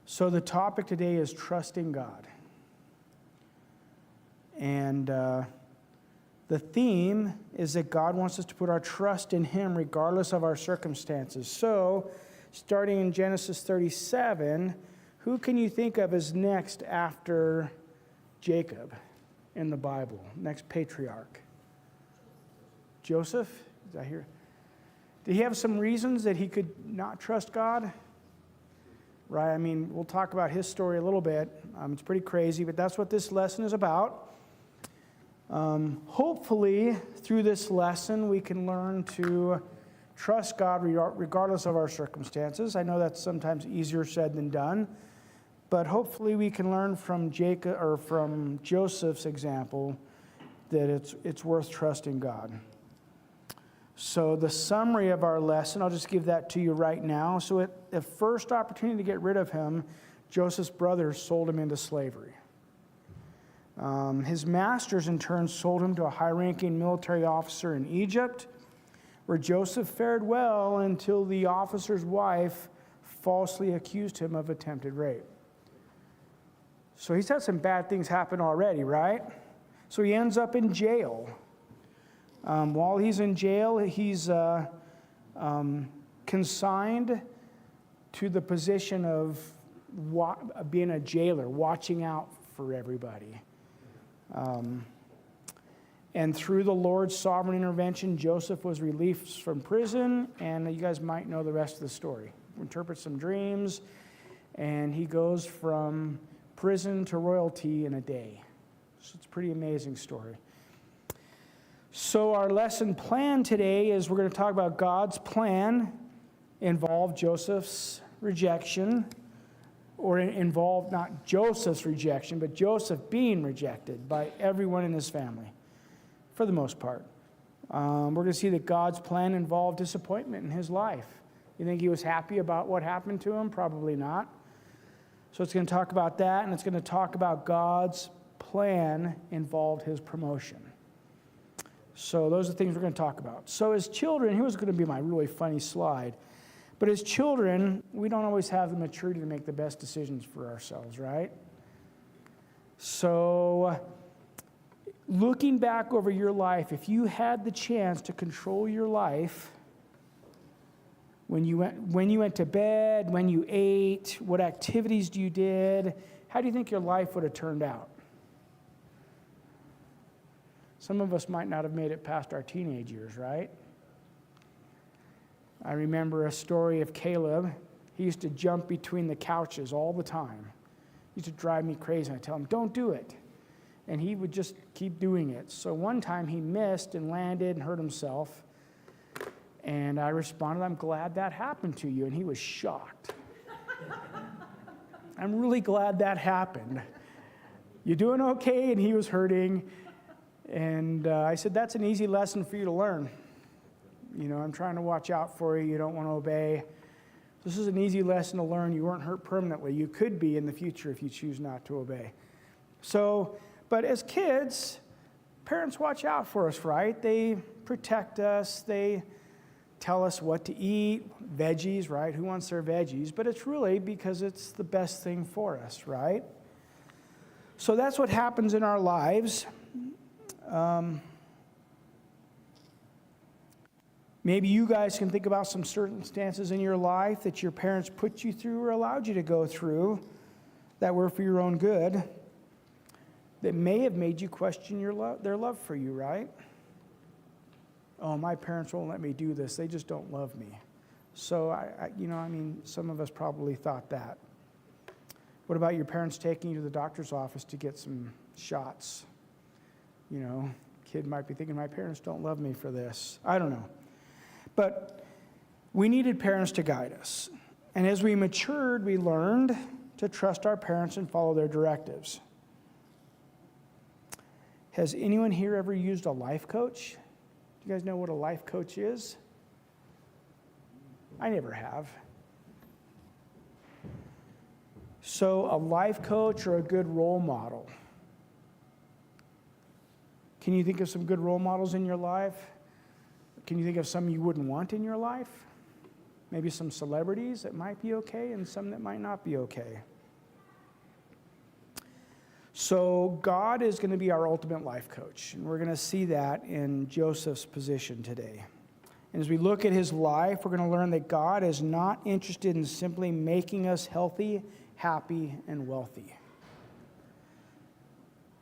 So the topic today is trusting God. And the theme is that God wants us to put our trust in Him regardless of our circumstances. So, starting in Genesis 37, who can you think of as next after Jacob in the Bible? Next patriarch? Joseph? Is that here? Did he have some reasons that he could not trust God? Right? I mean, we'll talk about his story a little bit. It's pretty crazy, but that's what this lesson is about. Hopefully, through this lesson, we can learn to trust God regardless of our circumstances. I know that's sometimes easier said than done, but hopefully we can learn from Jacob or from Joseph's example that it's worth trusting God. So the summary of our lesson, I'll just give that to you right now. So at the first opportunity to get rid of him, Joseph's brothers sold him into slavery. His masters, in turn, sold him to a high-ranking military officer in Egypt, where Joseph fared well until the officer's wife falsely accused him of attempted rape. So he's had some bad things happen already, right? So he ends up in jail. While he's in jail, he's consigned to the position of being a jailer, watching out for everybody. And through the Lord's sovereign intervention, Joseph was released from prison, and you guys might know the rest of the story. Interpret some dreams, and he goes from prison to royalty in a day. So it's a pretty amazing story. So our lesson plan today is we're going to talk about God's plan involved Joseph's rejection, or involved not Joseph's rejection, but Joseph being rejected by everyone in his family, for the most part. We're going to see that God's plan involved disappointment in his life. You think he was happy about what happened to him? Probably not. So it's going to talk about that, and it's going to talk about God's plan involved his promotion. So those are the things we're going to talk about. So as children, here was going to be my really funny slide. But as children, we don't always have the maturity to make the best decisions for ourselves, right? So looking back over your life, if you had the chance to control your life, when you went to bed, when you ate, what activities you did, how do you think your life would have turned out? Some of us might not have made it past our teenage years, right? I remember a story of Caleb. He used to jump between the couches all the time. He used to drive me crazy. I tell him, don't do it. And he would just keep doing it. So one time he missed and landed and hurt himself. And I responded, I'm glad that happened to you. And he was shocked. I'm really glad that happened. You doing okay? And he was hurting. And I said, that's an easy lesson for you to learn. You know, I'm trying to watch out for you. You don't want to obey. This is an easy lesson to learn. You weren't hurt permanently. You could be in the future if you choose not to obey. So, but as kids, parents watch out for us, right? They protect us. They tell us what to eat. Veggies, right? Who wants their veggies? But it's really because it's the best thing for us, right? So that's what happens in our lives. Maybe you guys can think about some circumstances in your life that your parents put you through or allowed you to go through that were for your own good, that may have made you question their love for you, right? Oh, my parents won't let me do this. They just don't love me. So, some of us probably thought that. What about your parents taking you to the doctor's office to get some shots? You know, kid might be thinking, my parents don't love me for this. I don't know. But we needed parents to guide us. And as we matured, we learned to trust our parents and follow their directives. Has anyone here ever used a life coach? Do you guys know what a life coach is? I never have. So a life coach or a good role model. Can you think of some good role models in your life? Can you think of some you wouldn't want in your life? Maybe some celebrities that might be okay and some that might not be okay. So God is going to be our ultimate life coach, and we're going to see that in Joseph's position today. And as we look at his life, we're going to learn that God is not interested in simply making us healthy, happy, and wealthy.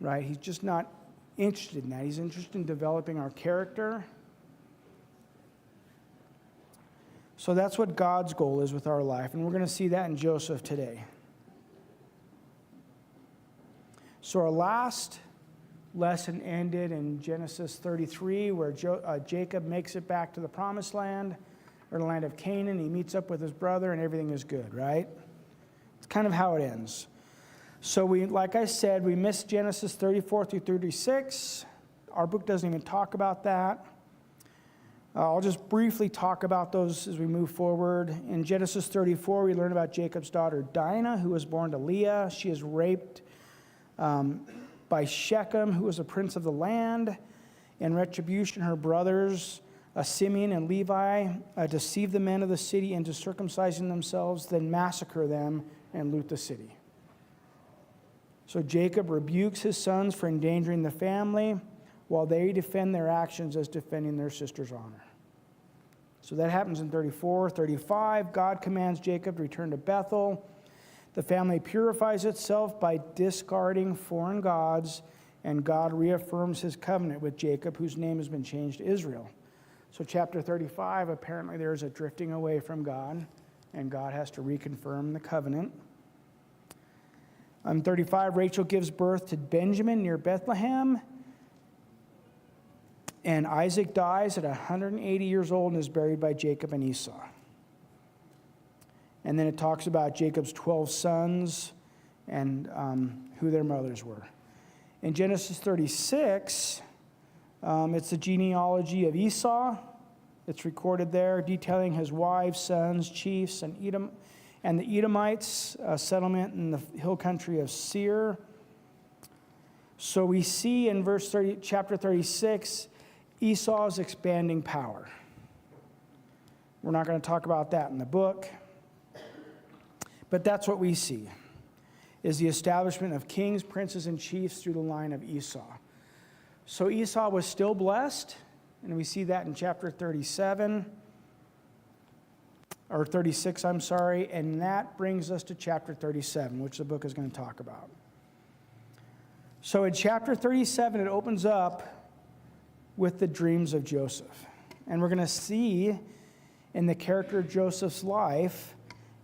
Right? He's just not interested in that. He's interested in developing our character. So that's what God's goal is with our life, and we're going to see that in Joseph today. So our last lesson ended in Genesis 33, where Jacob makes it back to the promised land, or the land of Canaan. He meets up with his brother, and everything is good, right? It's kind of how it ends. So like I said, we missed Genesis 34 through 36. Our book doesn't even talk about that. I'll just briefly talk about those as we move forward. In Genesis 34, we learn about Jacob's daughter Dinah, who was born to Leah. She is raped by Shechem, who was a prince of the land. In retribution, her brothers, Simeon and Levi, deceive the men of the city into circumcising themselves, then massacre them and loot the city. So Jacob rebukes his sons for endangering the family, while they defend their actions as defending their sister's honor. So that happens in 34. 35, God commands Jacob to return to Bethel. The family purifies itself by discarding foreign gods, and God reaffirms his covenant with Jacob, whose name has been changed to Israel. So chapter 35, apparently there's a drifting away from God, and God has to reconfirm the covenant. On 35, Rachel gives birth to Benjamin near Bethlehem. And Isaac dies at 180 years old and is buried by Jacob and Esau. And then it talks about Jacob's 12 sons and who their mothers were. In Genesis 36, it's the genealogy of Esau. It's recorded there, detailing his wives, sons, chiefs, and the Edomites, a settlement in the hill country of Seir. So we see in chapter 36, Esau's expanding power. We're not going to talk about that in the book. But that's what we see, is the establishment of kings, princes, and chiefs through the line of Esau. So Esau was still blessed, and we see that in chapter 37, or 36, I'm sorry, and that brings us to chapter 37, which the book is going to talk about. So in chapter 37, it opens up with the dreams of Joseph. And we're going to see in the character of Joseph's life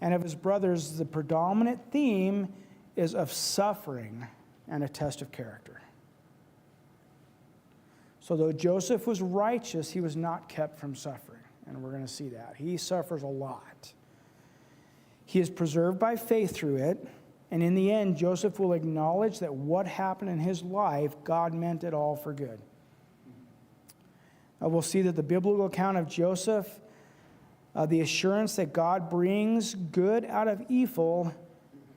and of his brothers, the predominant theme is of suffering and a test of character. So though Joseph was righteous, he was not kept from suffering. And we're going to see that. He suffers a lot. He is preserved by faith through it. And in the end, Joseph will acknowledge that what happened in his life, God meant it all for good. We'll see that the biblical account of Joseph, the assurance that God brings good out of evil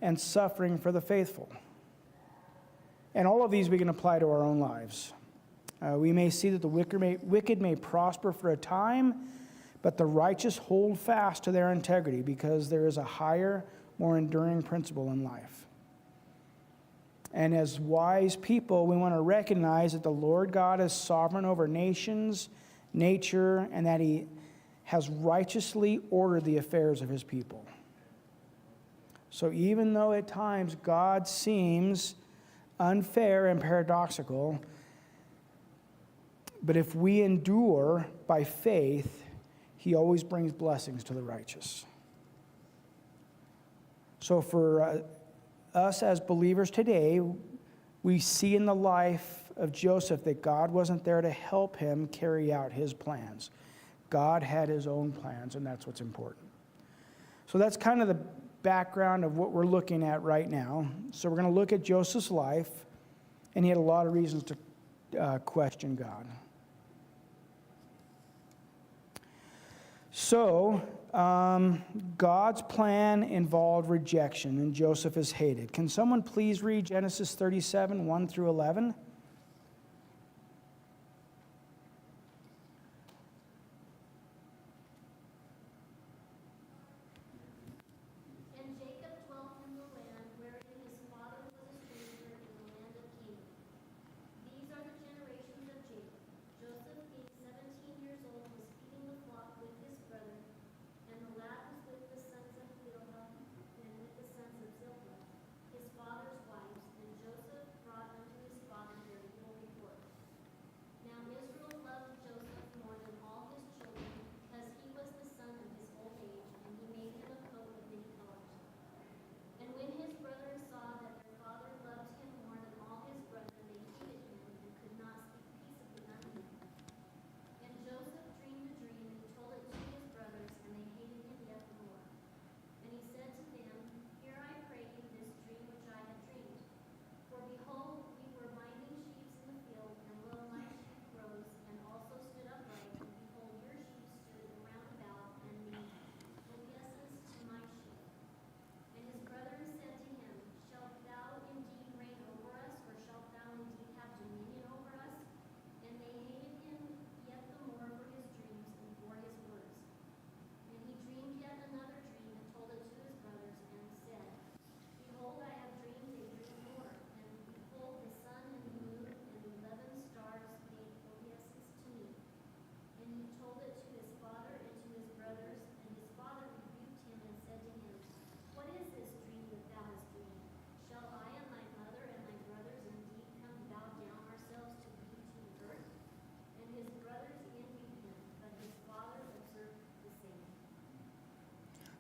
and suffering for the faithful. And all of these we can apply to our own lives. We may see that the wicked may prosper for a time, but the righteous hold fast to their integrity because there is a higher, more enduring principle in life. And as wise people, we want to recognize that the Lord God is sovereign over nations, nature, and that he has righteously ordered the affairs of his people. So even though at times God seems unfair and paradoxical, but if we endure by faith, he always brings blessings to the righteous. So for us as believers today, we see in the life of Joseph that God wasn't there to help him carry out his plans. God had his own plans, and that's what's important. So that's kind of the background of what we're looking at right now. So we're going to look at Joseph's life, and he had a lot of reasons to question God. So, God's plan involved rejection, and Joseph is hated. Can someone please read Genesis 37, 1 through 11? And Jacob dwelt in the land wherein his father was a stranger in the land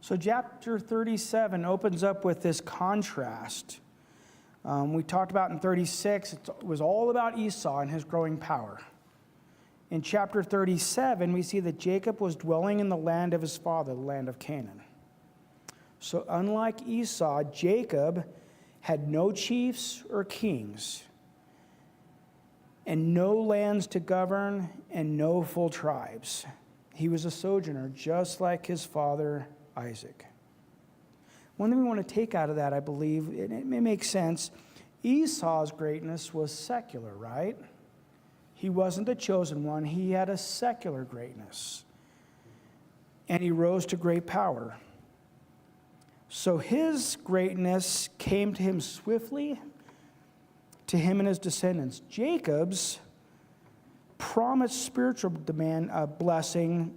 So chapter 37 opens up with this contrast. We talked about in 36, it was all about Esau and his growing power. In chapter 37, we see that Jacob was dwelling in the land of his father, the land of Canaan. So unlike Esau, Jacob had no chiefs or kings, and no lands to govern, and no full tribes. He was a sojourner, just like his father Isaac. One thing we want to take out of that, I believe, it may make sense, Esau's greatness was secular, right? He wasn't the chosen one. He had a secular greatness. And he rose to great power. So his greatness came to him swiftly, to him and his descendants. Jacob's promised spiritual blessing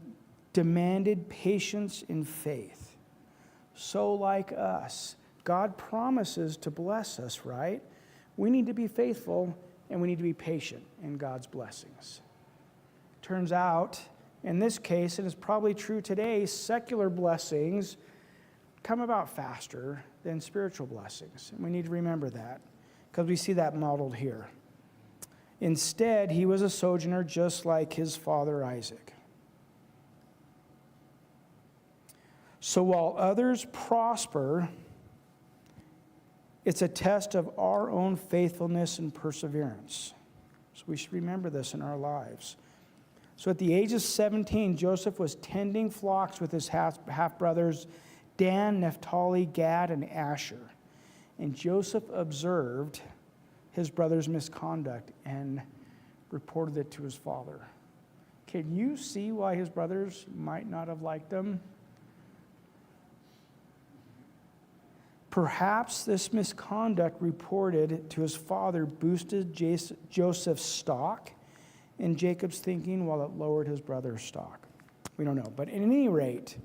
demanded patience in faith. So like us, God promises to bless us, right? We need to be faithful and we need to be patient in God's blessings. Turns out, in this case, and it's probably true today, secular blessings come about faster than spiritual blessings. And we need to remember that because we see that modeled here. Instead, he was a sojourner just like his father Isaac. So while others prosper, it's a test of our own faithfulness and perseverance. So we should remember this in our lives. So at the age of 17, Joseph was tending flocks with his half-brothers, Dan, Naphtali, Gad, and Asher. And Joseph observed his brother's misconduct and reported it to his father. Can you see why his brothers might not have liked him? Perhaps this misconduct reported to his father boosted Joseph's stock in Jacob's thinking while it lowered his brother's stock. We don't know. But at any rate,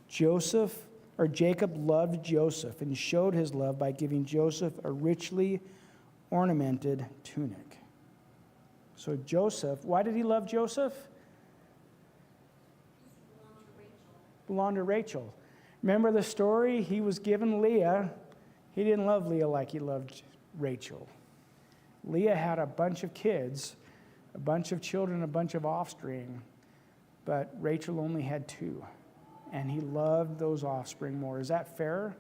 Jacob loved Joseph and showed his love by giving Joseph a richly ornamented tunic. So Joseph, why did he love Joseph? Belonged to Rachel. Remember the story? He was given Leah. He didn't love Leah like he loved Rachel. Leah had a bunch of kids, a bunch of children, a bunch of offspring, but Rachel only had 2. And he loved those offspring more. Is that fair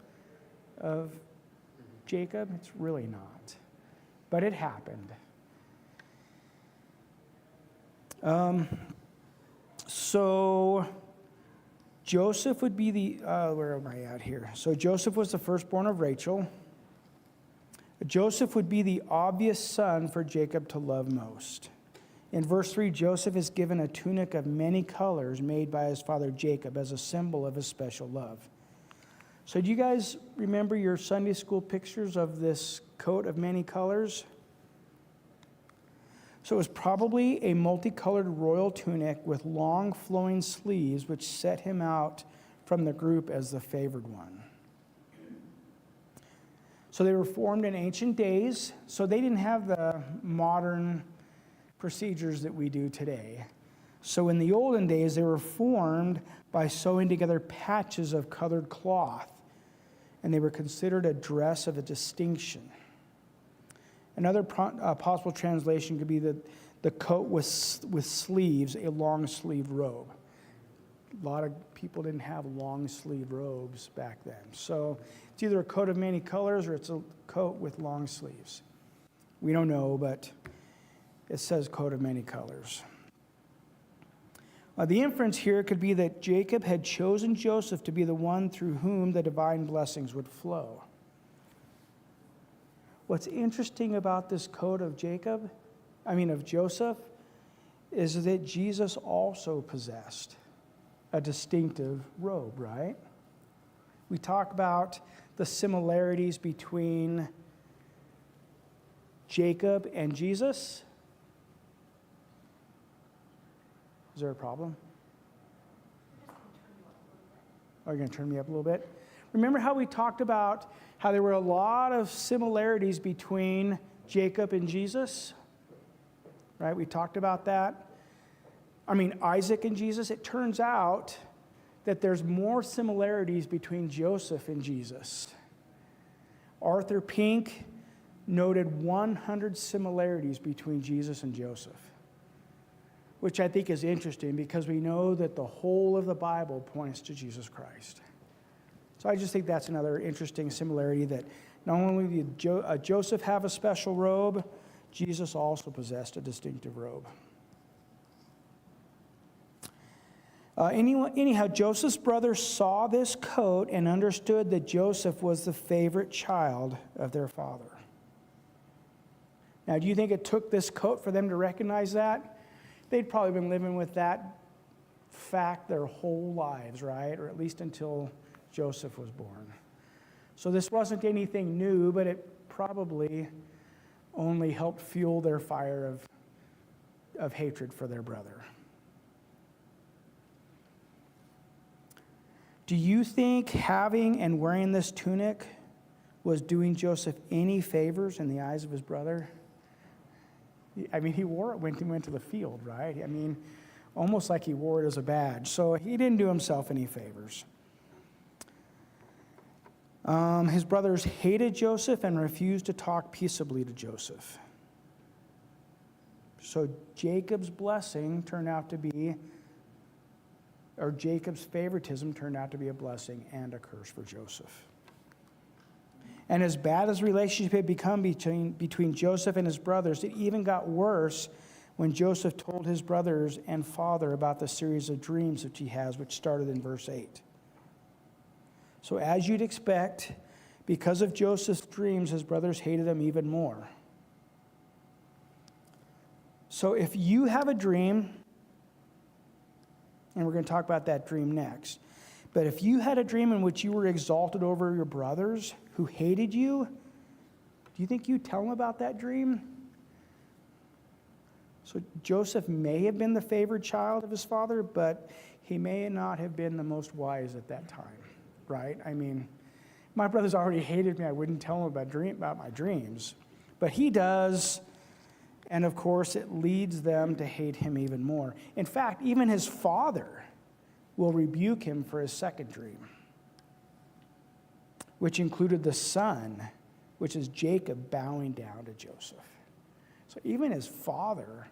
of Jacob? It's really not. But it happened. So Joseph would be the, where am I at here? So Joseph was the firstborn of Rachel. Joseph would be the obvious son for Jacob to love most. In verse 3, Joseph is given a tunic of many colors made by his father Jacob as a symbol of his special love. So do you guys remember your Sunday school pictures of this coat of many colors? So it was probably a multicolored royal tunic with long flowing sleeves, which set him out from the group as the favored one. So they were formed in ancient days, so they didn't have the modern procedures that we do today. So in the olden days, they were formed by sewing together patches of colored cloth, and they were considered a dress of a distinction. Another possible translation could be that the coat with sleeves, a long sleeve robe. A lot of people didn't have long sleeve robes back then. So it's either a coat of many colors or it's a coat with long sleeves. We don't know, but it says coat of many colors. The inference here could be that Jacob had chosen Joseph to be the one through whom the divine blessings would flow. What's interesting about this coat of Joseph, is that Jesus also possessed a distinctive robe, right? We talk about the similarities between Jacob and Jesus. Is there a problem? Are you going to turn me up a little bit? Remember how we talked about how there were a lot of similarities between Jacob and Jesus? Right? We talked about that. Isaac and Jesus. It turns out that there's more similarities between Joseph and Jesus. Arthur Pink noted 100 similarities between Jesus and Joseph, which I think is interesting because we know that the whole of the Bible points to Jesus Christ. So I just think that's another interesting similarity, that not only did Joseph have a special robe, Jesus also possessed a distinctive robe. Anyhow, Joseph's brothers saw this coat and understood that Joseph was the favorite child of their father. Now, do you think it took this coat for them to recognize that? They'd probably been living with that fact their whole lives, right? Or at least until Joseph was born. So this wasn't anything new, but it probably only helped fuel their fire of hatred for their brother. Do you think having and wearing this tunic was doing Joseph any favors in the eyes of his brother? I mean, he wore it when he went to the field, right? I mean, almost like he wore it as a badge. So he didn't do himself any favors. His brothers hated Joseph and refused to talk peaceably to Joseph. So Jacob's blessing turned out to be, or Jacob's favoritism turned out to be a blessing and a curse for Joseph. And as bad as the relationship had become between Joseph and his brothers, it even got worse when Joseph told his brothers and father about the series of dreams that he has, which started in verse 8. So as you'd expect, because of Joseph's dreams, his brothers hated him even more. So if you have a dream, and we're going to talk about that dream next, but if you had a dream in which you were exalted over your brothers who hated you, do you think you'd tell them about that dream? So Joseph may have been the favored child of his father, but he may not have been the most wise at that time, right? I mean, my brothers already hated me. I wouldn't tell them about my dreams. But he does, and of course it leads them to hate him even more. In fact, even his father will rebuke him for his second dream, which included the sun, which is Jacob bowing down to Joseph. So even his father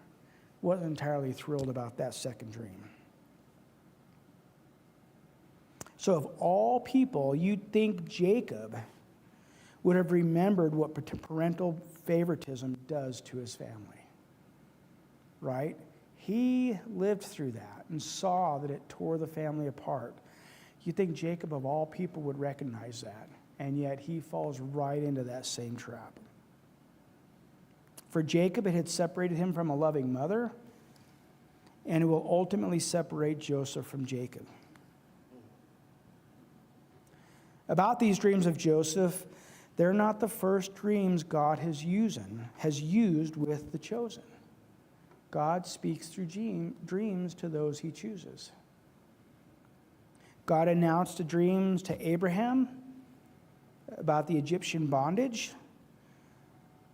wasn't entirely thrilled about that second dream. So of all people, you'd think Jacob would have remembered what parental favoritism does to his family, right? He lived through that and saw that it tore the family apart. You'd think Jacob, of all people, would recognize that, and yet he falls right into that same trap. For Jacob, it had separated him from a loving mother, and it will ultimately separate Joseph from Jacob. About these dreams of Joseph, they're not the first dreams God has used with the chosen. God speaks through dreams to those he chooses. God announced the dreams to Abraham about the Egyptian bondage.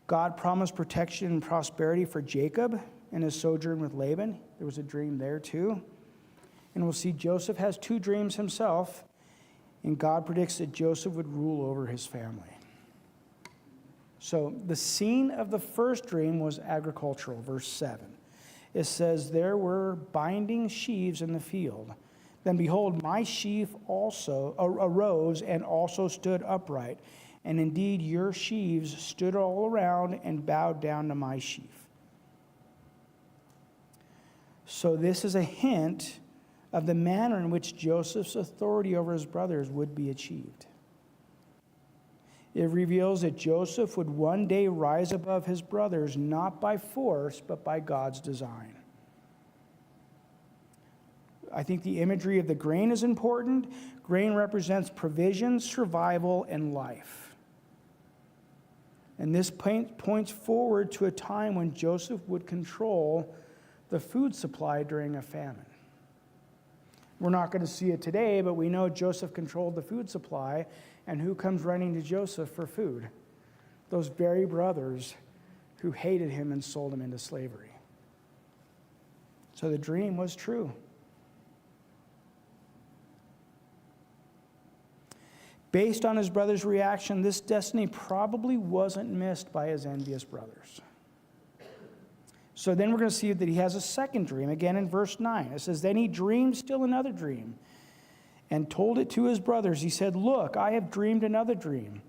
God promised protection and prosperity for Jacob in his sojourn with Laban. There was a dream there too. And we'll see Joseph has two dreams himself, and God predicts that Joseph would rule over his family. So the scene of the first dream was agricultural, verse 7. It says, "There were binding sheaves in the field. Then behold, my sheaf also arose and also stood upright. And indeed your sheaves stood all around and bowed down to my sheaf." So this is a hint of the manner in which Joseph's authority over his brothers would be achieved. It reveals that Joseph would one day rise above his brothers, not by force, but by God's design. I think the imagery of the grain is important. Grain represents provision, survival, and life. And this points forward to a time when Joseph would control the food supply during a famine. We're not going to see it today, but we know Joseph controlled the food supply. And who comes running to Joseph for food? Those very brothers who hated him and sold him into slavery. So the dream was true. Based on his brother's reaction, this destiny probably wasn't missed by his envious brothers. So then we're going to see that he has a second dream, again in verse 9. It says, "Then he dreamed still another dream and told it to his brothers. He said, 'Look, I have dreamed another dream.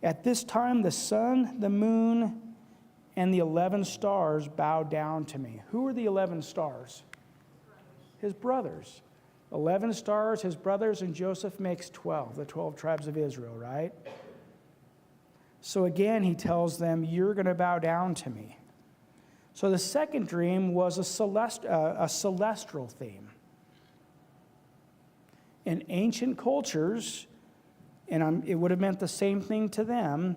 At this time, the sun, the moon, and the 11 stars bow down to me.'" Who are the 11 stars? His brothers. 11 stars, his brothers, and Joseph makes 12, the 12 tribes of Israel, right? So again, he tells them, "You're going to bow down to me." So the second dream was a celestial theme. In ancient cultures, and it would have meant the same thing to them,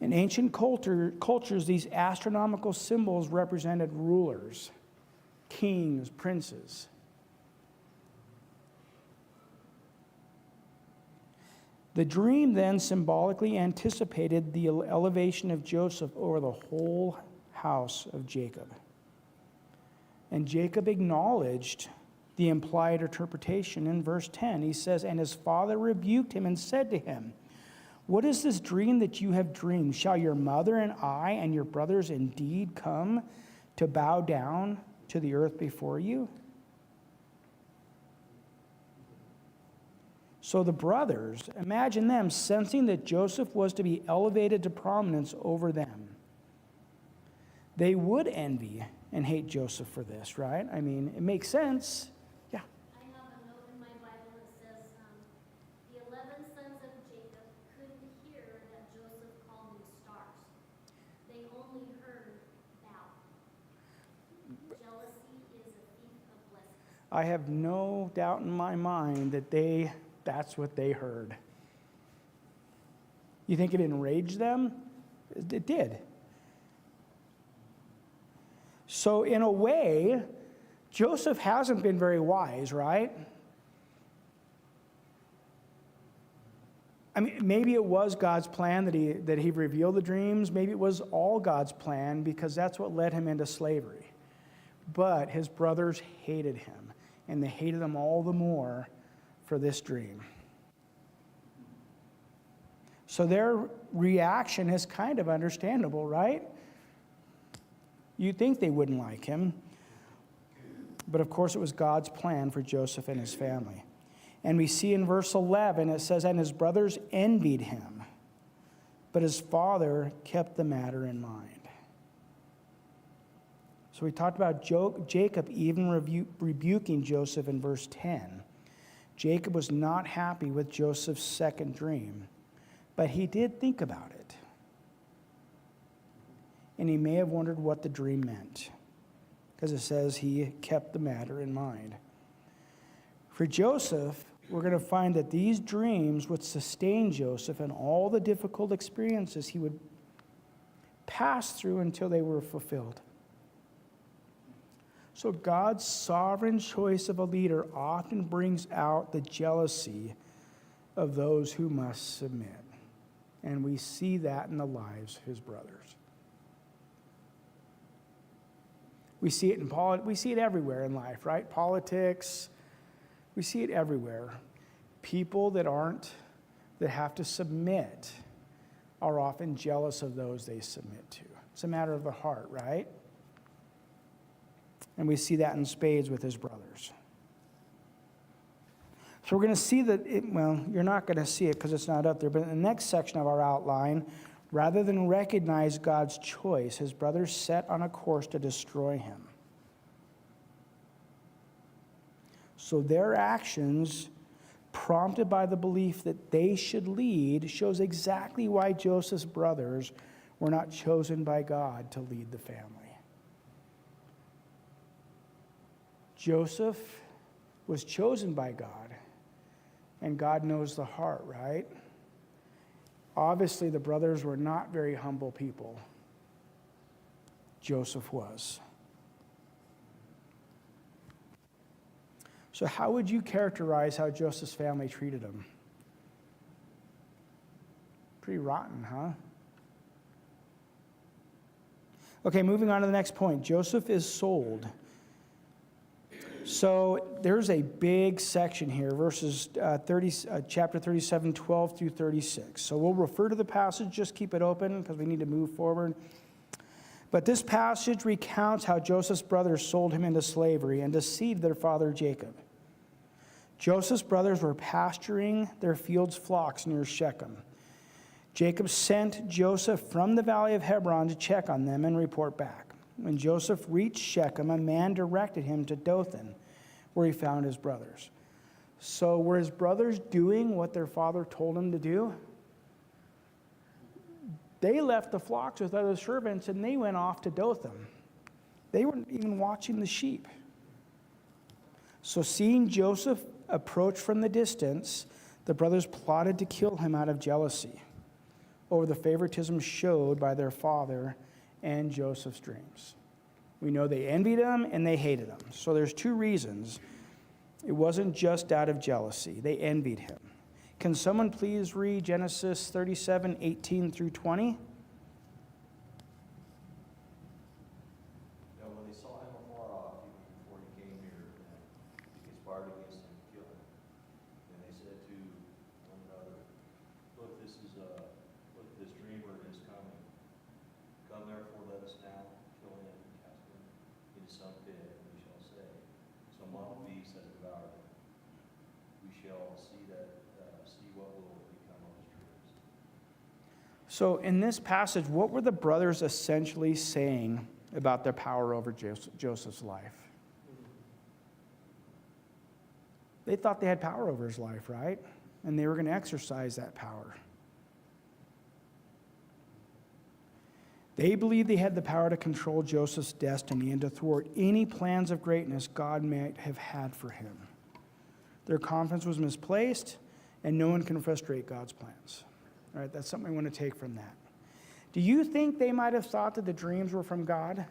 in ancient cultures, these astronomical symbols represented rulers, kings, princes. The dream then symbolically anticipated the elevation of Joseph over the whole house of Jacob. And Jacob acknowledged the implied interpretation in verse 10. He says, "And his father rebuked him and said to him, 'What is this dream that you have dreamed? Shall your mother and I and your brothers indeed come to bow down to the earth before you?'" So the brothers, imagine them sensing that Joseph was to be elevated to prominence over them. They would envy and hate Joseph for this, right? I mean, it makes sense. Yeah. I have a note in my Bible that says, the 11 sons of Jacob couldn't hear that Joseph called them stars. They only heard bow. Jealousy is a thief of blessings. I have no doubt in my mind that that's what they heard. You think it enraged them? It did. So in a way, Joseph hasn't been very wise, right? I mean, maybe it was God's plan that he revealed the dreams. Maybe it was all God's plan because that's what led him into slavery. But his brothers hated him, and they hated him all the more for this dream. So their reaction is kind of understandable, right? You'd think they wouldn't like him. But of course, it was God's plan for Joseph and his family. And we see in verse 11, it says, "And his brothers envied him, but his father kept the matter in mind." So we talked about Jacob even rebuking Joseph in verse 10. Jacob was not happy with Joseph's second dream, but he did think about it. And he may have wondered what the dream meant, because it says he kept the matter in mind. For Joseph, we're going to find that these dreams would sustain Joseph in all the difficult experiences he would pass through until they were fulfilled. So God's sovereign choice of a leader often brings out the jealousy of those who must submit. And we see that in the lives of his brothers. We see it we see it everywhere in life, right? Politics, we see it everywhere. People that have to submit are often jealous of those they submit to. It's a matter of the heart, right? And we see that in spades with his brothers. So we're going to see that, you're not going to see it because it's not up there, but in the next section of our outline, rather than recognize God's choice, his brothers set on a course to destroy him. So their actions, prompted by the belief that they should lead, shows exactly why Joseph's brothers were not chosen by God to lead the family. Joseph was chosen by God, and God knows the heart, right? Obviously, the brothers were not very humble people. Joseph was. So how would you characterize how Joseph's family treated him? Pretty rotten, huh? Okay, moving on to the next point. Joseph is sold. So there's a big section here, chapter 37, 12 through 36. So we'll refer to the passage, just keep it open because we need to move forward. But this passage recounts how Joseph's brothers sold him into slavery and deceived their father Jacob. Joseph's brothers were pasturing their fields' flocks near Shechem. Jacob sent Joseph from the valley of Hebron to check on them and report back. When Joseph reached Shechem, a man directed him to Dothan, where he found his brothers. So were his brothers doing what their father told them to do? They left the flocks with other servants and they went off to Dothan. They weren't even watching the sheep. So seeing Joseph approach from the distance, the brothers plotted to kill him out of jealousy over the favoritism showed by their father and Joseph's dreams. We know they envied him and they hated him. So there's two reasons. It wasn't just out of jealousy. They envied him. Can someone please read Genesis 37, 18 through 20? Now, when they saw him afar off, even before he came near them, they conspired against him to kill him. And they said to one another, Look, this dreamer is coming. Come therefore, let us now kill him and cast him into some pit, and we shall say, Some wild beast has devoured him. We shall see what will become of his dreams. So in this passage, what were the brothers essentially saying about their power over Joseph's life? They thought they had power over his life, right? And they were going to exercise that power. They believed they had the power to control Joseph's destiny and to thwart any plans of greatness God might have had for him. Their confidence was misplaced, and no one can frustrate God's plans. All right, that's something I want to take from that. Do you think they might have thought that the dreams were from God?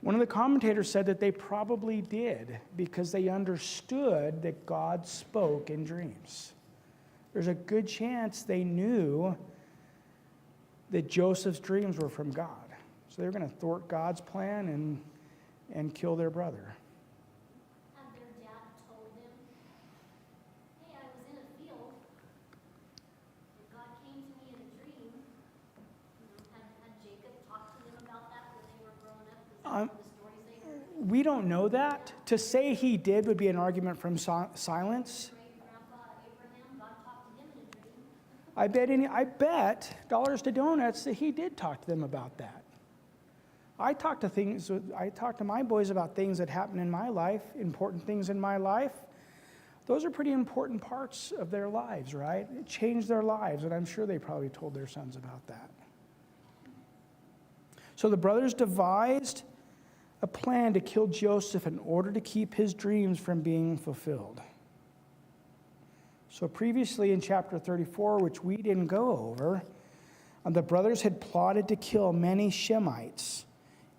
One of the commentators said that they probably did because they understood that God spoke in dreams. There's a good chance they knew that Joseph's dreams were from God. So they were going to thwart God's plan and kill their brother. Had their dad told them, hey, I was in a field, and God came to me in a dream. Had Jacob talked to them about that when they were growing up? Is that one of the stories they heard? We don't know that. To say he did would be an argument from silence. Great grandpa Abraham, God talked to him in a dream. I bet dollars to donuts that he did talk to them about that. I talk to my boys about things that happen in my life, important things in my life. Those are pretty important parts of their lives, right? It changed their lives, and I'm sure they probably told their sons about that. So the brothers devised a plan to kill Joseph in order to keep his dreams from being fulfilled. So previously in chapter 34, which we didn't go over, the brothers had plotted to kill many Shemites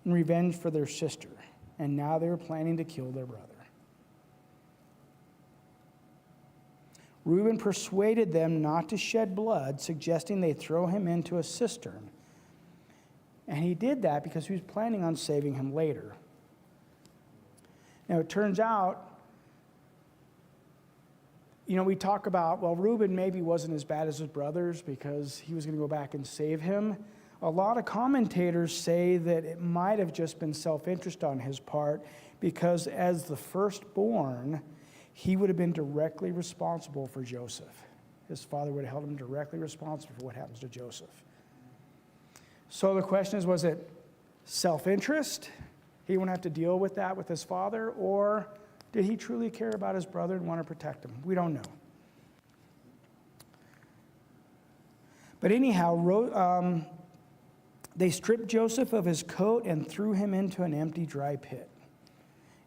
in revenge for their sister, and now they were planning to kill their brother. Reuben persuaded them not to shed blood, suggesting they throw him into a cistern. And he did that because he was planning on saving him later. Now it turns out, we talk about, Reuben maybe wasn't as bad as his brothers because he was going to go back and save him. A lot of commentators say that it might have just been self-interest on his part because as the firstborn, he would have been directly responsible for Joseph. His father would have held him directly responsible for what happens to Joseph. So the question is, was it self-interest? He wouldn't have to deal with that with his father, or did he truly care about his brother and want to protect him? We don't know. But anyhow, they stripped Joseph of his coat and threw him into an empty, dry pit.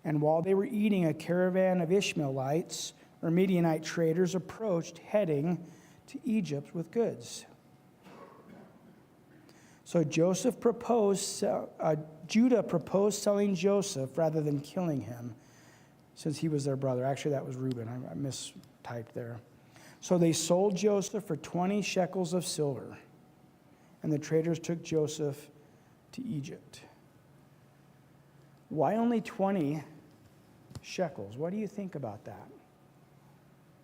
And while they were eating, a caravan of Ishmaelites, or Midianite traders, approached, heading to Egypt with goods. So Judah proposed selling Joseph rather than killing him, since he was their brother. Actually, that was Reuben. I mistyped there. So they sold Joseph for 20 shekels of silver, and the traders took Joseph to Egypt. Why only 20 shekels? What do you think about that?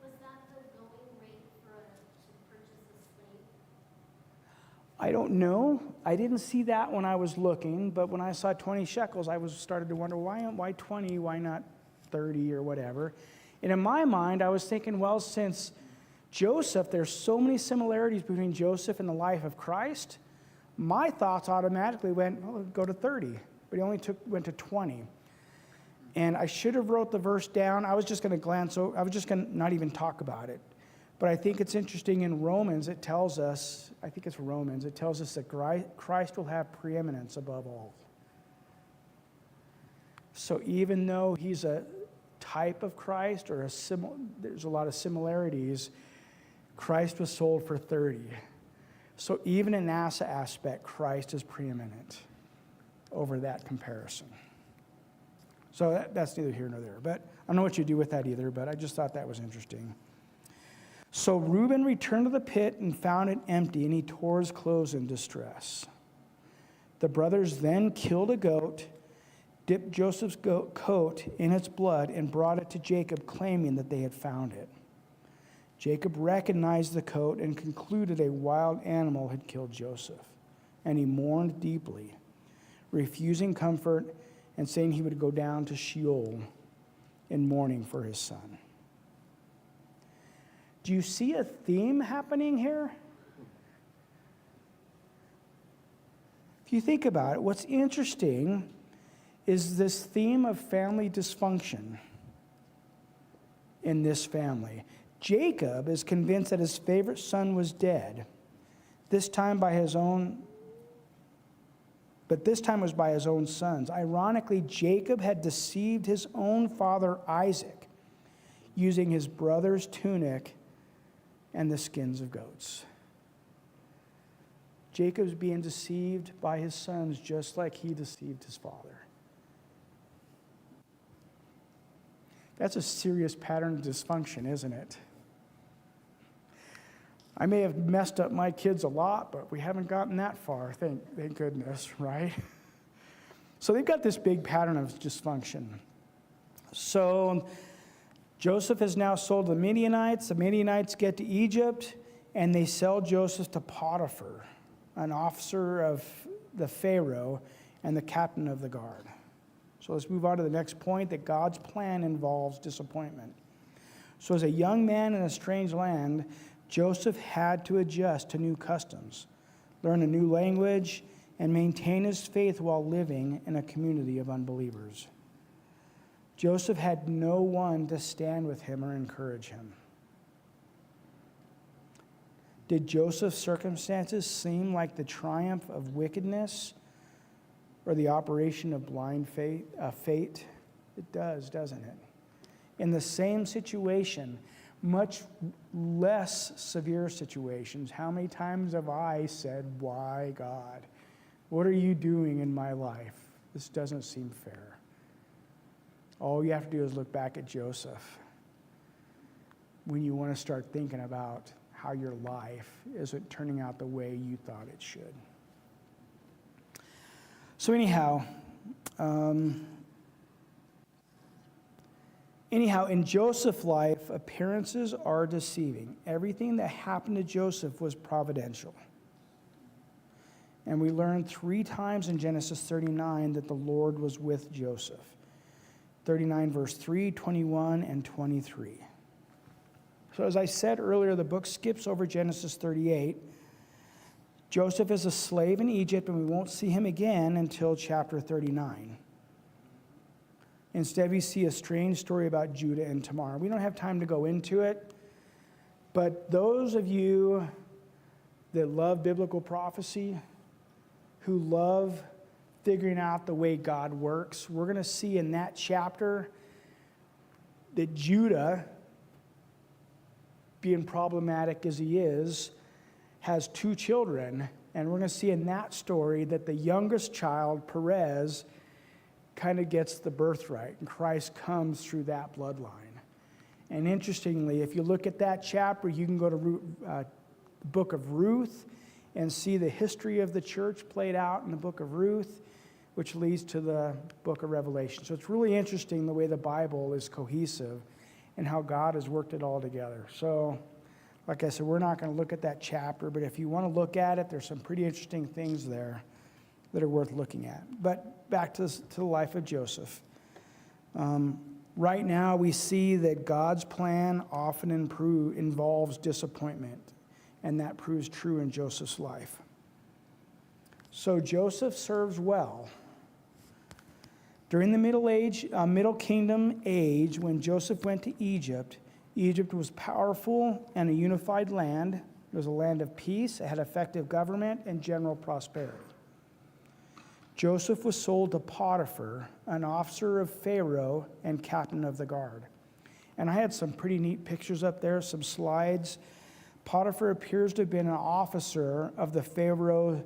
Was that the going rate to purchase a slave? I don't know. I didn't see that when I was looking, but when I saw 20 shekels, I started to wonder, why 20? Why not 30 or whatever? And in my mind, I was thinking, well, since Joseph, there's so many similarities between Joseph and the life of Christ, my thoughts automatically went, well, go to 30. But he only went to 20. And I should have wrote the verse down. I was just going to glance over. I was just going to not even talk about it. But I think it's interesting in Romans, it tells us, I think it's Romans, it tells us that Christ will have preeminence above all. So even though he's a type of Christ, or there's a lot of similarities, Christ was sold for 30. So even in that aspect, Christ is preeminent over that comparison. So that's neither here nor there. But I don't know what you do with that either, but I just thought that was interesting. So Reuben returned to the pit and found it empty, and he tore his clothes in distress. The brothers then killed a goat, dipped Joseph's coat in its blood, and brought it to Jacob, claiming that they had found it. Jacob recognized the coat and concluded a wild animal had killed Joseph, and he mourned deeply, refusing comfort and saying he would go down to Sheol in mourning for his son. Do you see a theme happening here? If you think about it, what's interesting is this theme of family dysfunction in this family. Jacob is convinced that his favorite son was dead, this time by his own, but this time was by his own sons. Ironically, Jacob had deceived his own father Isaac, using his brother's tunic and the skins of goats. Jacob's being deceived by his sons just like he deceived his father. That's a serious pattern of dysfunction, isn't it? I may have messed up my kids a lot, but we haven't gotten that far, thank goodness, right? So they've got this big pattern of dysfunction. So Joseph is now sold to the Midianites. The Midianites get to Egypt, and they sell Joseph to Potiphar, an officer of the Pharaoh and the captain of the guard. So let's move on to the next point, that God's plan involves disappointment. So as a young man in a strange land, Joseph had to adjust to new customs, learn a new language, and maintain his faith while living in a community of unbelievers. Joseph had no one to stand with him or encourage him. Did Joseph's circumstances seem like the triumph of wickedness or the operation of blind fate? It does, doesn't it? In the same situation, much less severe situations, how many times have I said, why, God? What are you doing in my life? This doesn't seem fair. All you have to do is look back at Joseph when you want to start thinking about how your life isn't turning out the way you thought it should. So anyhow, in Joseph's life, appearances are deceiving. Everything that happened to Joseph was providential. And we learned 3 times in Genesis 39 that the Lord was with Joseph. 39 verse 3, 21, and 23. So as I said earlier, the book skips over Genesis 38. Joseph is a slave in Egypt, and we won't see him again until chapter 39. Instead, we see a strange story about Judah and Tamar. We don't have time to go into it, but those of you that love biblical prophecy, who love figuring out the way God works, we're going to see in that chapter that Judah, being problematic as he is, has 2 children, and we're going to see in that story that the youngest child, Perez, kind of gets the birthright, and Christ comes through that bloodline. And interestingly, if you look at that chapter, you can go to the book of Ruth and see the history of the church played out in the book of Ruth. which leads to the book of Revelation. So it's really interesting the way the Bible is cohesive and how God has worked it all together. So, like I said, we're not going to look at that chapter, but if you want to look at it, there's some pretty interesting things there that are worth looking at. But back to the life of Joseph. Right now, we see that God's plan often involves disappointment, and that proves true in Joseph's life. So Joseph serves well. During the Middle Kingdom age, when Joseph went to Egypt, Egypt was powerful and a unified land. It was a land of peace, it had effective government and general prosperity. Joseph was sold to Potiphar, an officer of Pharaoh and captain of the guard. And I had some pretty neat pictures up there, some slides. Potiphar appears to have been an officer of the Pharaoh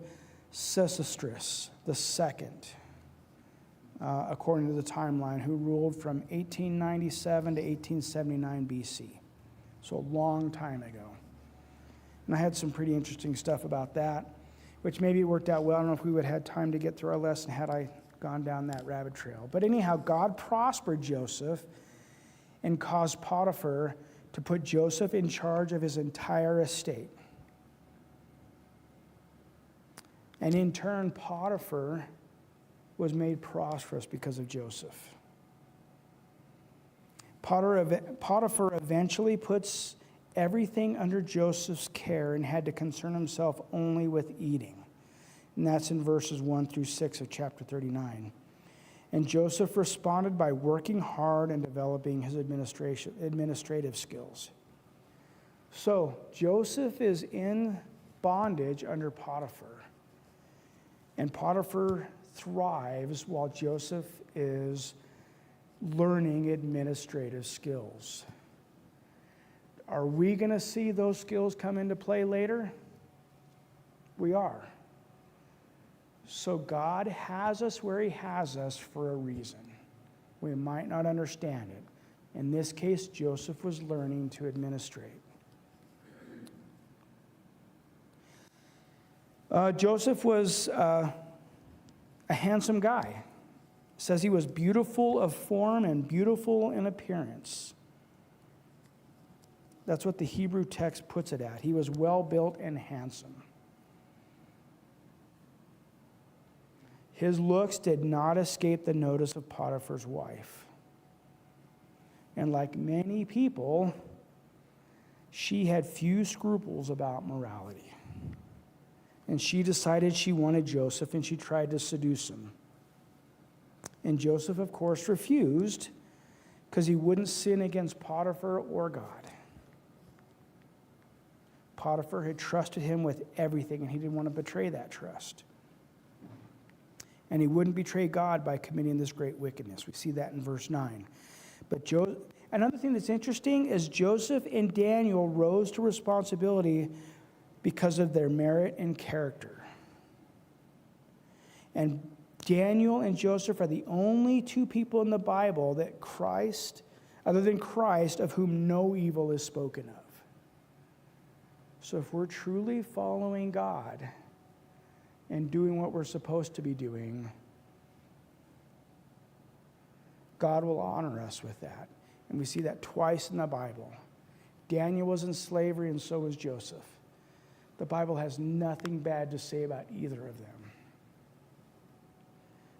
Sesostris II, according to the timeline, who ruled from 1897 to 1879 BC. So a long time ago. And I had some pretty interesting stuff about that, which maybe worked out well. I don't know if we would have had time to get through our lesson had I gone down that rabbit trail. But anyhow, God prospered Joseph and caused Potiphar to put Joseph in charge of his entire estate. And in turn, Potiphar was made prosperous because of Joseph. Potiphar eventually puts everything under Joseph's care and had to concern himself only with eating. And that's in verses 1 through 6 of chapter 39. And Joseph responded by working hard and developing his administrative skills. So Joseph is in bondage under Potiphar. And Potiphar thrives while Joseph is learning administrative skills. Are we going to see those skills come into play later? We are. So God has us where He has us for a reason. We might not understand it. In this case, Joseph was learning to administrate. Joseph was a handsome guy. It says he was beautiful of form and beautiful in appearance. That's what the Hebrew text puts it at. He was well built and handsome. His looks did not escape the notice of Potiphar's wife. And like many people, she had few scruples about morality. And she decided she wanted Joseph, and she tried to seduce him. And Joseph, of course, refused because he wouldn't sin against Potiphar or God. Potiphar had trusted him with everything, and he didn't want to betray that trust. And he wouldn't betray God by committing this great wickedness. We see that in verse 9. But another thing that's interesting is Joseph and Daniel rose to responsibility because of their merit and character. And Daniel and Joseph are the only two people in the Bible that Christ, other than Christ, of whom no evil is spoken of. So if we're truly following God and doing what we're supposed to be doing, God will honor us with that. And we see that twice in the Bible. Daniel was in slavery, and so was Joseph. The Bible has nothing bad to say about either of them.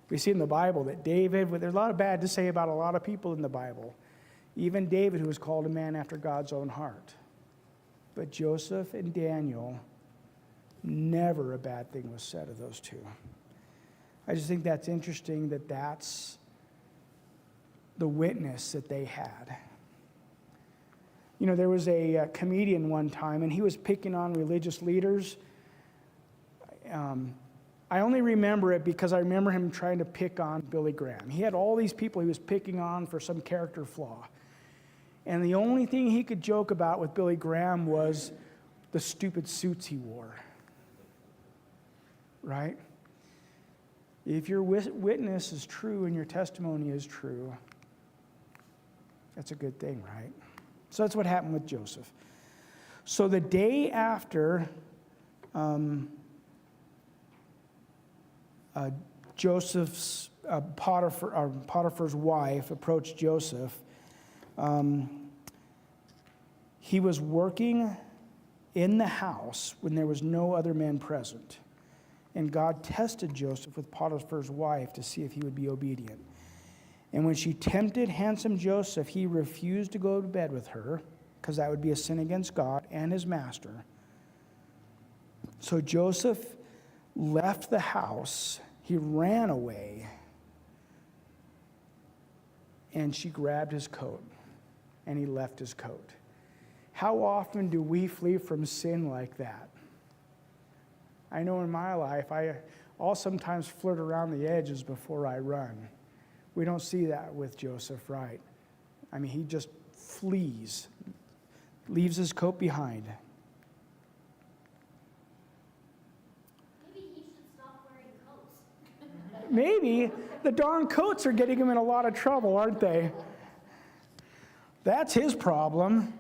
We see in the Bible that David, there's a lot of bad to say about a lot of people in the Bible. Even David, who was called a man after God's own heart. But Joseph and Daniel, never a bad thing was said of those two. I just think that's interesting that that's the witness that they had. You know, there was a comedian one time, and he was picking on religious leaders. I only remember it because I remember him trying to pick on Billy Graham. He had all these people he was picking on for some character flaw. And the only thing he could joke about with Billy Graham was the stupid suits he wore. Right? If your witness is true and your testimony is true, that's a good thing, right? So that's what happened with Joseph. So the day after Potiphar's wife approached Joseph, he was working in the house when there was no other men present. And God tested Joseph with Potiphar's wife to see if he would be obedient. And when she tempted handsome Joseph, he refused to go to bed with her, because that would be a sin against God and his master. So Joseph left the house. He ran away. And she grabbed his coat, and he left his coat. How often do we flee from sin like that? I know in my life, I'll sometimes flirt around the edges before I run. We don't see that with Joseph, right? I mean, he just flees, leaves his coat behind. Maybe he should stop wearing coats. Maybe. The darn coats are getting him in a lot of trouble, aren't they? That's his problem,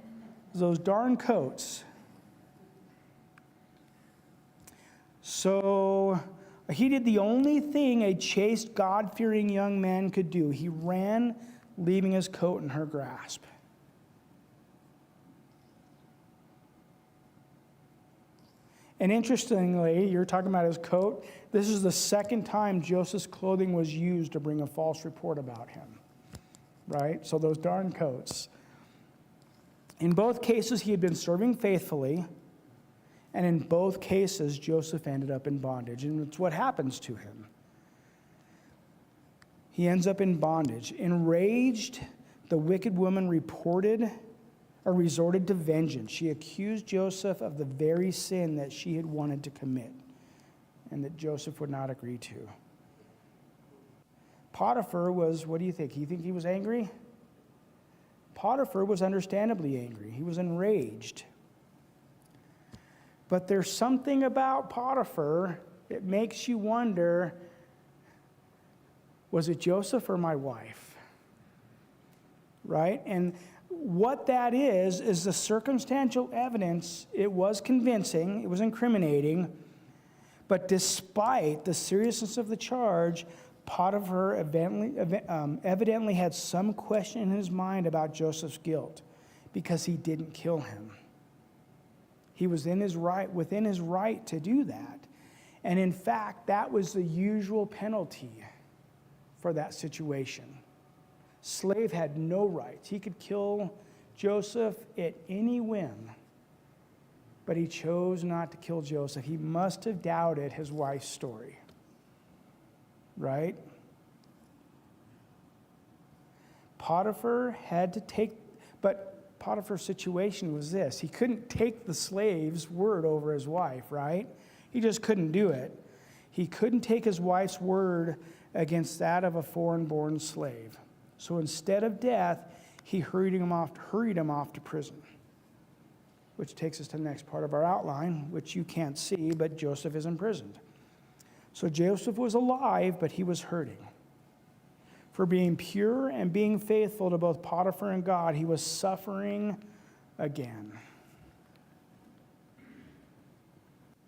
those darn coats. So he did the only thing a chaste, God-fearing young man could do. He ran, leaving his coat in her grasp. And interestingly, you're talking about his coat. This is the second time Joseph's clothing was used to bring a false report about him. Right? So those darn coats. In both cases, he had been serving faithfully. And in both cases, Joseph ended up in bondage. And it's what happens to him. He ends up in bondage. Enraged, the wicked woman resorted to vengeance. She accused Joseph of the very sin that she had wanted to commit and that Joseph would not agree to. Potiphar was, what do you think? You think he was angry? Potiphar was understandably angry. He was enraged. But there's something about Potiphar that makes you wonder, was it Joseph or my wife? Right? And what that is the circumstantial evidence. It was convincing, it was incriminating, but despite the seriousness of the charge, Potiphar evidently had some question in his mind about Joseph's guilt because he didn't kill him. He was within his right to do that. And in fact, that was the usual penalty for that situation. Slave had no rights. He could kill Joseph at any whim, but he chose not to kill Joseph. He must have doubted his wife's story, right? Potiphar had to take, but Potiphar's situation was this. He couldn't take the slave's word over his wife, right? He just couldn't do it. He couldn't take his wife's word against that of a foreign-born slave. So instead of death, he hurried him off to prison. Which takes us to the next part of our outline, which you can't see, but Joseph is imprisoned. So Joseph was alive, but he was hurting. For being pure and being faithful to both Potiphar and God, he was suffering again.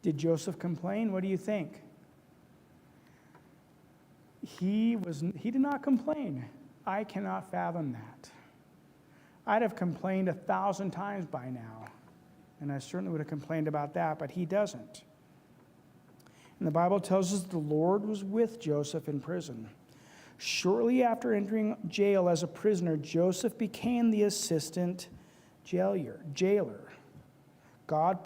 Did Joseph complain? What do you think? He did not complain. I cannot fathom that. I'd have complained 1,000 times by now, and I certainly would have complained about that, but he doesn't. And the Bible tells us the Lord was with Joseph in prison. Shortly after entering jail as a prisoner, Joseph became the assistant jailer. God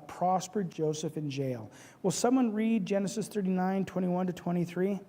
prospered Joseph in jail. Will someone read Genesis 39, 21 to 23?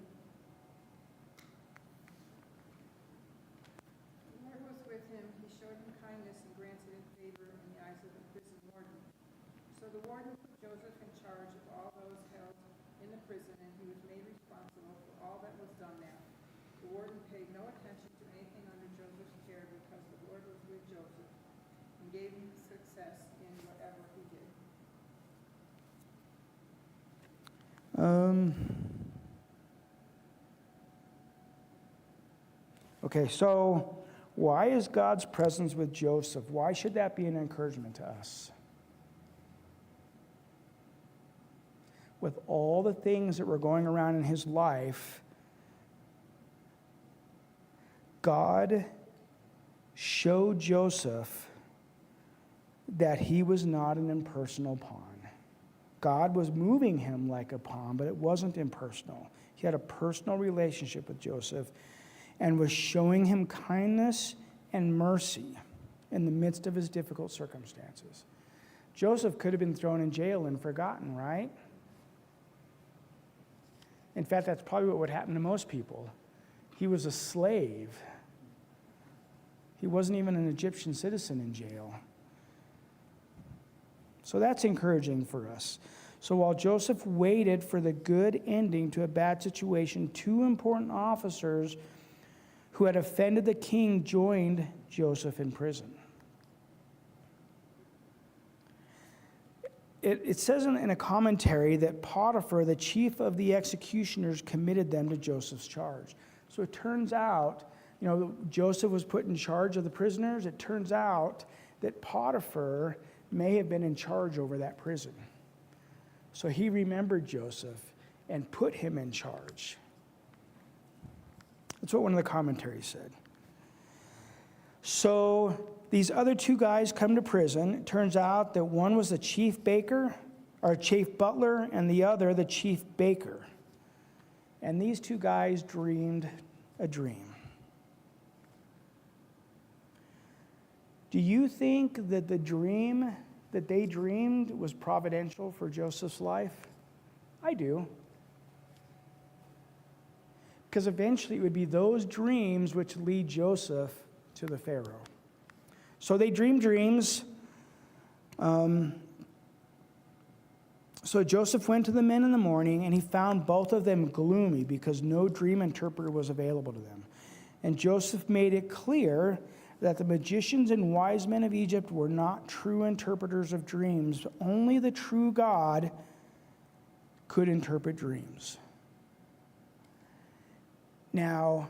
Okay, so why is God's presence with Joseph? Why should that be an encouragement to us? with all the things that were going around in his life, God showed Joseph that he was not an impersonal pawn. God was moving him like a pawn, but it wasn't impersonal. He had a personal relationship with Joseph and was showing him kindness and mercy in the midst of his difficult circumstances. Joseph could have been thrown in jail and forgotten, right? In fact, that's probably what would happen to most people. He was a slave. He wasn't even an Egyptian citizen in jail. So that's encouraging for us. So while Joseph waited for the good ending to a bad situation, two important officers who had offended the king joined Joseph in prison. It says in a commentary that Potiphar, the chief of the executioners, committed them to Joseph's charge. So it turns out, Joseph was put in charge of the prisoners. It turns out that Potiphar may have been in charge over that prison. So he remembered Joseph and put him in charge. That's what one of the commentaries said. So these other two guys come to prison. It turns out that one was the chief baker, or chief butler, and the other the chief baker. And these two guys dreamed a dream. Do you think that the dream that they dreamed was providential for Joseph's life? I do. Because eventually it would be those dreams which lead Joseph to the Pharaoh. So they dreamed dreams. So Joseph went to the men in the morning, and he found both of them gloomy because no dream interpreter was available to them. And Joseph made it clear that the magicians and wise men of Egypt were not true interpreters of dreams. Only the true God could interpret dreams. Now,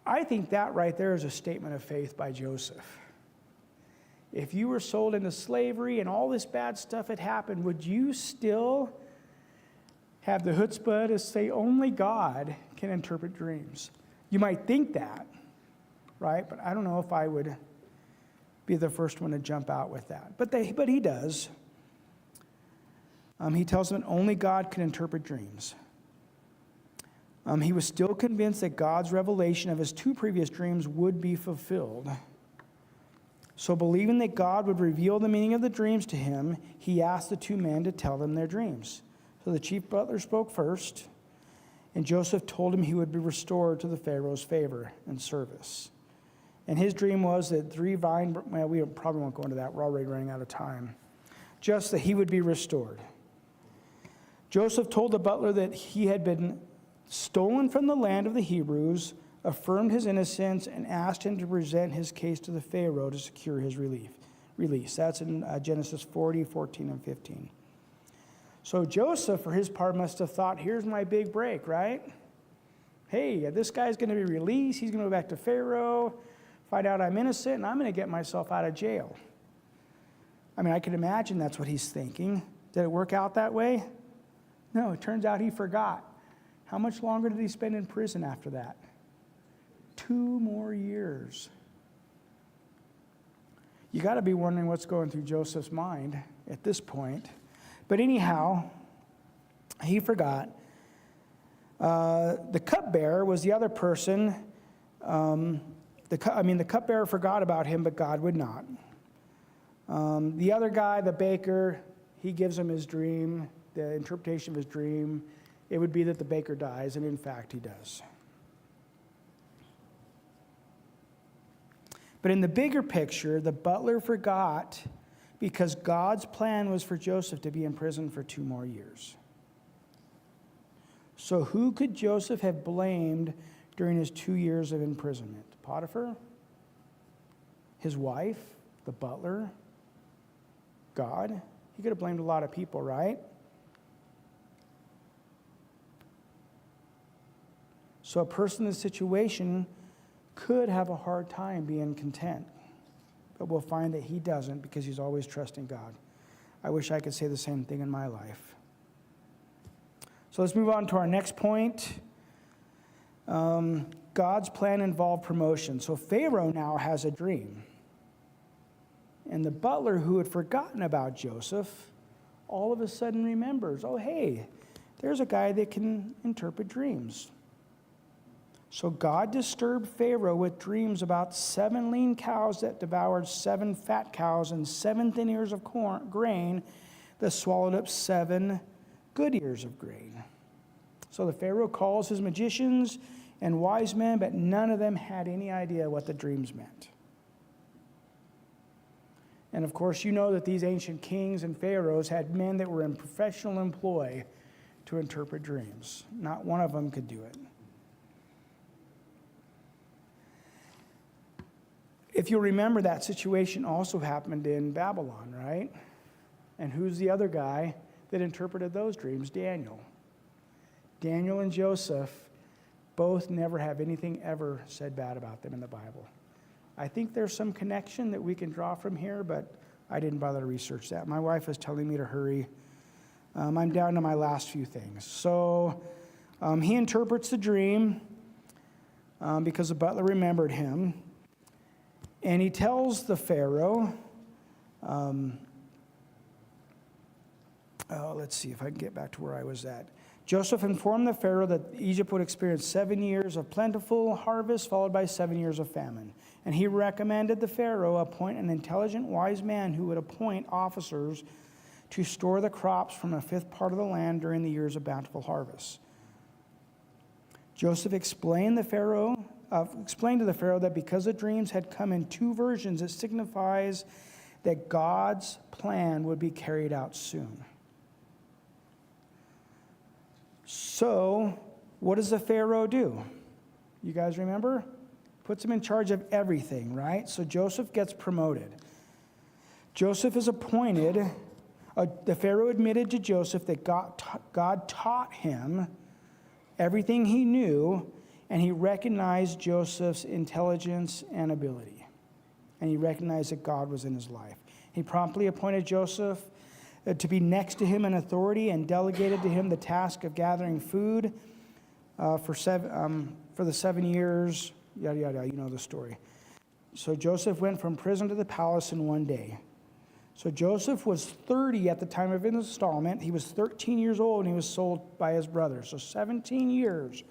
I think that right there is a statement of faith by Joseph. If you were sold into slavery and all this bad stuff had happened, would you still have the chutzpah to say only God can interpret dreams? You might think that, right? But I don't know if I would be the first one to jump out with that. But he does. He tells them that only God can interpret dreams. He was still convinced that God's revelation of his two previous dreams would be fulfilled. So believing that God would reveal the meaning of the dreams to him, he asked the two men to tell them their dreams. So the chief butler spoke first, and Joseph told him he would be restored to the Pharaoh's favor and service. And his dream was that we probably won't go into that. We're already running out of time. Just that he would be restored. Joseph told the butler that he had been stolen from the land of the Hebrews, affirmed his innocence, and asked him to present his case to the Pharaoh to secure his release. That's in Genesis 40, 14, and 15. So Joseph, for his part, must have thought, here's my big break, right? Hey, this guy's going to be released. He's going to go back to Pharaoh, find out I'm innocent, and I'm going to get myself out of jail. I mean, I can imagine that's what he's thinking. Did it work out that way? No, it turns out he forgot. How much longer did he spend in prison after that? 2 more years. You got to be wondering what's going through Joseph's mind at this point. But anyhow, he forgot. The cupbearer was the other person. The cupbearer forgot about him, but God would not. The other guy, the baker, he gives him his dream, the interpretation of his dream. It would be that the baker dies, and in fact, he does. But in the bigger picture, the butler forgot because God's plan was for Joseph to be in prison for 2 more years. So who could Joseph have blamed during his 2 years of imprisonment? Potiphar? His wife? The butler? God? He could have blamed a lot of people, right? So a person in this situation could have a hard time being content. But we'll find that he doesn't because he's always trusting God. I wish I could say the same thing in my life. So let's move on to our next point. God's plan involved promotion. So Pharaoh now has a dream. And the butler who had forgotten about Joseph all of a sudden remembers, oh, hey, there's a guy that can interpret dreams. So God disturbed Pharaoh with dreams about 7 lean cows that devoured 7 fat cows and 7 thin ears of grain that swallowed up 7 good ears of grain. So the Pharaoh calls his magicians and wise men, but none of them had any idea what the dreams meant. And of course, you know that these ancient kings and pharaohs had men that were in professional employ to interpret dreams. Not one of them could do it. If you remember, that situation also happened in Babylon, right? And who's the other guy that interpreted those dreams? Daniel. Daniel and Joseph both never have anything ever said bad about them in the Bible. I think there's some connection that we can draw from here, but I didn't bother to research that. My wife is telling me to hurry. I'm down to my last few things. So he interprets the dream because the butler remembered him. And he tells the Pharaoh, let's see if I can get back to where I was at. Joseph informed the Pharaoh that Egypt would experience 7 years of plentiful harvest followed by 7 years of famine. And he recommended the Pharaoh appoint an intelligent, wise man who would appoint officers to store the crops from a fifth part of the land during the years of bountiful harvest. Joseph explained to the Pharaoh that because the dreams had come in 2 versions, it signifies that God's plan would be carried out soon. So, what does the Pharaoh do? You guys remember? Puts him in charge of everything, right? So Joseph gets promoted. Joseph is appointed. The Pharaoh admitted to Joseph that God taught him everything he knew, and he recognized Joseph's intelligence and ability. And he recognized that God was in his life. He promptly appointed Joseph to be next to him in authority and delegated to him the task of gathering food for the 7 years, yada, yada, you know the story. So Joseph went from prison to the palace in 1 day. So Joseph was 30 at the time of his installment. He was 13 years old and he was sold by his brothers. So 17 years.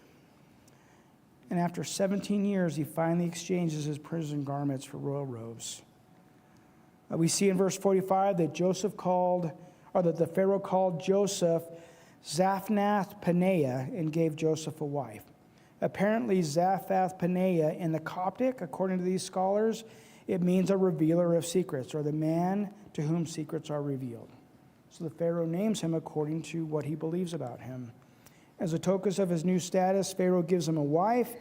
And after 17 years, he finally exchanges his prison garments for royal robes. We see in verse 45 that the Pharaoh called Joseph Zaphnath-Paneah and gave Joseph a wife. Apparently, Zaphnath-Paneah in the Coptic, according to these scholars, it means a revealer of secrets, or the man to whom secrets are revealed. So the Pharaoh names him according to what he believes about him. As a token of his new status, Pharaoh gives him a wife.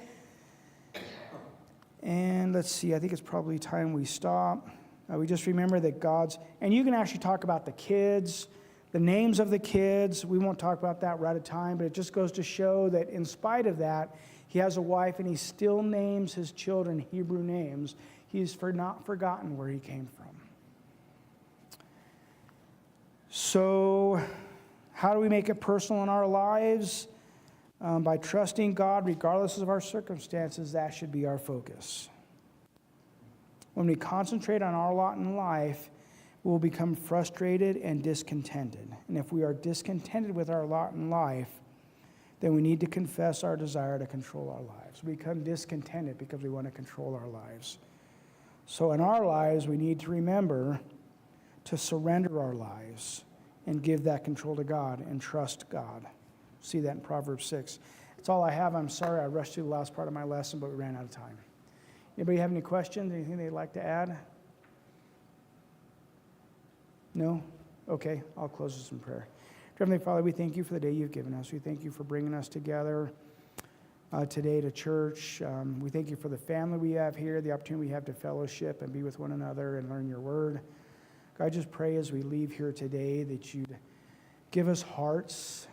And let's see, I think it's probably time we stop. We just remember that and you can actually talk about the kids, the names of the kids. We won't talk about that right at time, but it just goes to show that in spite of that, he has a wife and he still names his children Hebrew names. He's not forgotten where he came from. So, how do we make it personal in our lives? By trusting God regardless of our circumstances. That should be our focus. When we concentrate on our lot in life, we'll become frustrated and discontented. And if we are discontented with our lot in life, then we need to confess our desire to control our lives. We become discontented because we want to control our lives. So in our lives, we need to remember to surrender our lives and give that control to God and trust God. See that in Proverbs 6. That's all I have. I'm sorry I rushed through the last part of my lesson, but we ran out of time. Anybody have any questions? Anything they'd like to add? No? Okay, I'll close this in prayer. Heavenly Father, we thank you for the day you've given us. We thank you for bringing us together today to church. We thank you for the family we have here, the opportunity we have to fellowship and be with one another and learn your word. God, I just pray as we leave here today that you'd give us hearts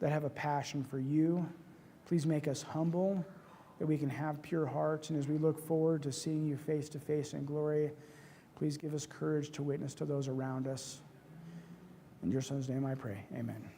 that have a passion for you. Please make us humble, that we can have pure hearts. And as we look forward to seeing you face to face in glory, please give us courage to witness to those around us. In your Son's name I pray. Amen.